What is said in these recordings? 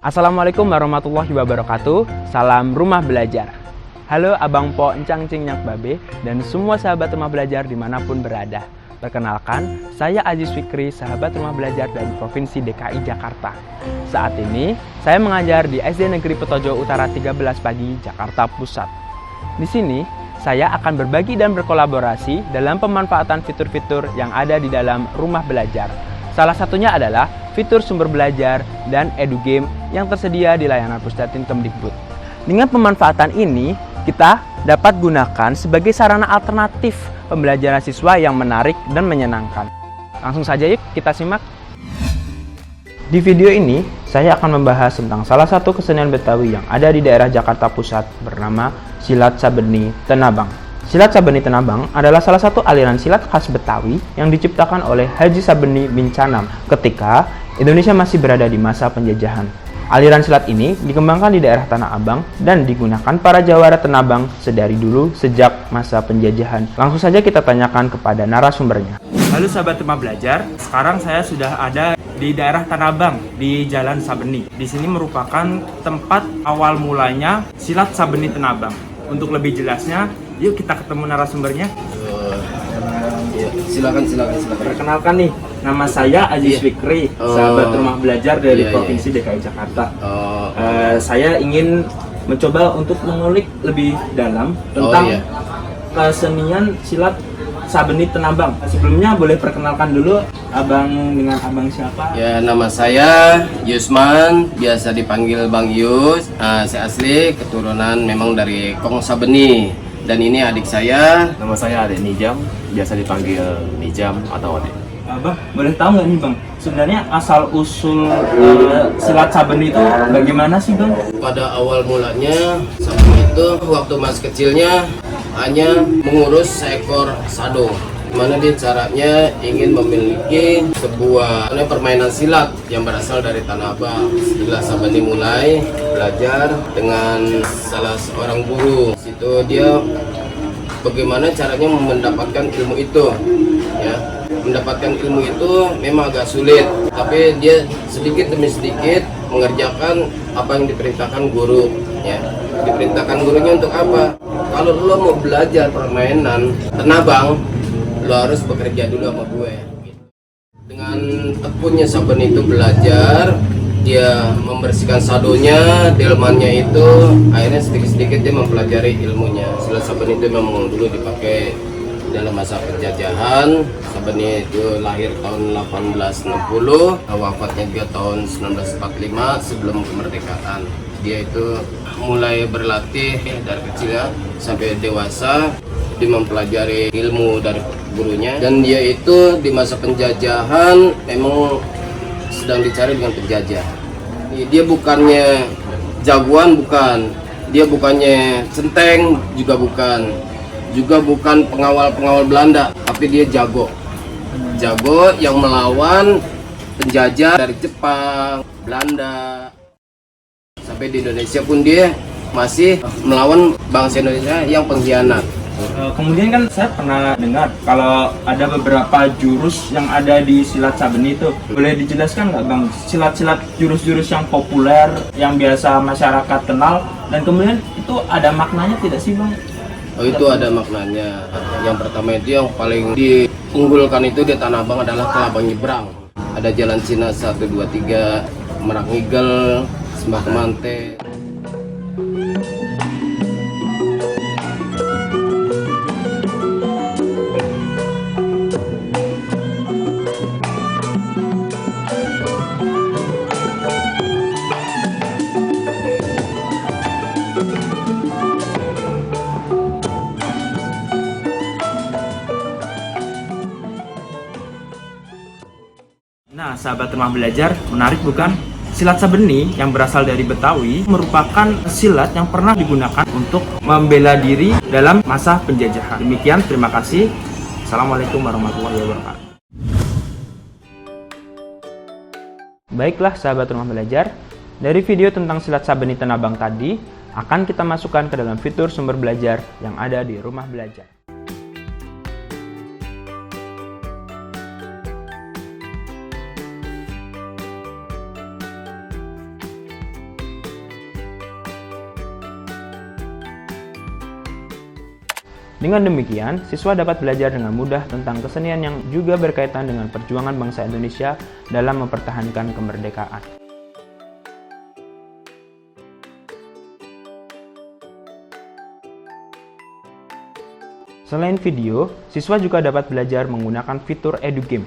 Assalamualaikum warahmatullahi wabarakatuh. Salam rumah belajar. Halo Abang Po, Encang Cing Nyak Babe, dan semua sahabat rumah belajar dimanapun berada. Perkenalkan, saya Aziz Fikri, sahabat rumah belajar dari Provinsi DKI Jakarta. Saat ini, saya mengajar di SD Negeri Petojo Utara 13 Pagi, Jakarta Pusat. Di sini, saya akan berbagi dan berkolaborasi dalam pemanfaatan fitur-fitur yang ada di dalam rumah belajar. Salah satunya adalah fitur sumber belajar dan edugame yang tersedia di layanan Pusdatin Kemdikbud. Dengan pemanfaatan ini, kita dapat gunakan sebagai sarana alternatif pembelajaran siswa yang menarik dan menyenangkan. Langsung saja yuk kita simak. Di video ini, saya akan membahas tentang salah satu kesenian Betawi yang ada di daerah Jakarta Pusat bernama Silat Sabeni Tenabang. Silat Sabeni Tenabang adalah salah satu aliran silat khas Betawi yang diciptakan oleh Haji Sabeni bin Canam ketika Indonesia masih berada di masa penjajahan. Aliran silat ini dikembangkan di daerah Tanah Abang dan digunakan para jawara Tenabang sedari dulu sejak masa penjajahan. Langsung saja kita tanyakan kepada narasumbernya. Halo sahabat rumah belajar, sekarang saya sudah ada di daerah Tanah Abang di Jalan Sabeni. Di sini merupakan tempat awal mulanya silat Sabeni Tenabang. Untuk lebih jelasnya, yuk kita ketemu narasumbernya. Silakan. Perkenalkan nih, nama saya Aziz Fikri, sahabat rumah belajar dari Provinsi DKI Jakarta. Saya ingin mencoba untuk mengulik lebih dalam tentang kesenian silat Sabeni Tenabang. Sebelumnya boleh perkenalkan dulu abang dengan abang siapa? Ya, nama saya Yusman, biasa dipanggil Bang Yus. Saya asli keturunan memang dari Kong Sabeni. Dan ini adik saya. Nama saya Adek Nijam, biasa dipanggil Nijam atau Adek. Bang, boleh tahu nggak nih Bang, sebenarnya asal usul silat Sabeni itu bagaimana sih Bang? Pada awal mulanya, Sabeni itu waktu masih kecilnya hanya mengurus seekor sado. Dimana dia caranya ingin memiliki sebuah permainan silat yang berasal dari Tanah Abang. Setelah Sabeni mulai belajar dengan salah seorang guru, situ dia bagaimana caranya mendapatkan ilmu itu. Ya, mendapatkan ilmu itu memang agak sulit, tapi dia sedikit demi sedikit mengerjakan apa yang diperintahkan guru. Ya, diperintahkan gurunya untuk apa? Kalau lo mau belajar permainan Tenabang, lo harus bekerja dulu sama gue. Dengan tekunnya Sabeni itu belajar, dia membersihkan sadonya, delmannya itu, akhirnya sedikit-sedikit dia mempelajari ilmunya. Silat Sabeni itu memang dulu dipakai dalam masa penjajahan. Sabeni itu lahir tahun 1860, wafatnya dia tahun 1945 sebelum kemerdekaan. Dia itu mulai berlatih dari kecil ya, sampai dewasa. Dia mempelajari ilmu dari gurunya, dan dia itu di masa penjajahan memang sedang dicari dengan penjajah. Dia bukannya jagoan, bukan. Dia bukannya centeng, juga bukan pengawal Belanda, tapi dia jago yang melawan penjajah dari Jepang, Belanda, sampai di Indonesia pun dia masih melawan bangsa Indonesia yang pengkhianat. Kemudian kan saya pernah dengar kalau ada beberapa jurus yang ada di silat Sabeni itu. Boleh dijelaskan nggak Bang, silat-silat jurus-jurus yang populer yang biasa masyarakat kenal, dan kemudian itu ada maknanya tidak sih Bang? Oh, itu ada maknanya. Yang pertama itu yang paling diunggulkan itu di Tanah Abang adalah Kelabang Nyebrang. Ada Jalan Cina 1, 2, 3, Merak Ngigel, Sembah Kemante. Nah, sahabat rumah belajar, menarik bukan? Silat Sabeni yang berasal dari Betawi merupakan silat yang pernah digunakan untuk membela diri dalam masa penjajahan. Demikian, terima kasih. Assalamualaikum warahmatullahi wabarakatuh. Baiklah sahabat rumah belajar, Dari video tentang silat Sabeni Tenabang tadi, akan kita masukkan ke dalam fitur sumber belajar yang ada di Rumah Belajar. Dengan demikian, siswa dapat belajar dengan mudah tentang kesenian yang juga berkaitan dengan perjuangan bangsa Indonesia dalam mempertahankan kemerdekaan. Selain video, siswa juga dapat belajar menggunakan fitur EduGame.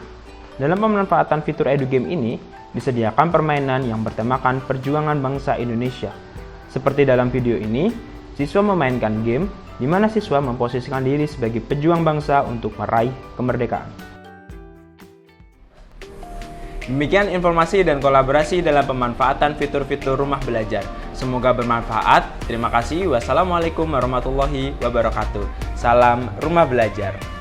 Dalam pemanfaatan fitur EduGame ini, disediakan permainan yang bertemakan perjuangan bangsa Indonesia. Seperti dalam video ini, siswa memainkan game di mana siswa memposisikan diri sebagai pejuang bangsa untuk meraih kemerdekaan. Demikian informasi dan kolaborasi dalam pemanfaatan fitur-fitur Rumah Belajar. Semoga bermanfaat. Terima kasih. Wassalamualaikum warahmatullahi wabarakatuh. Salam Rumah Belajar.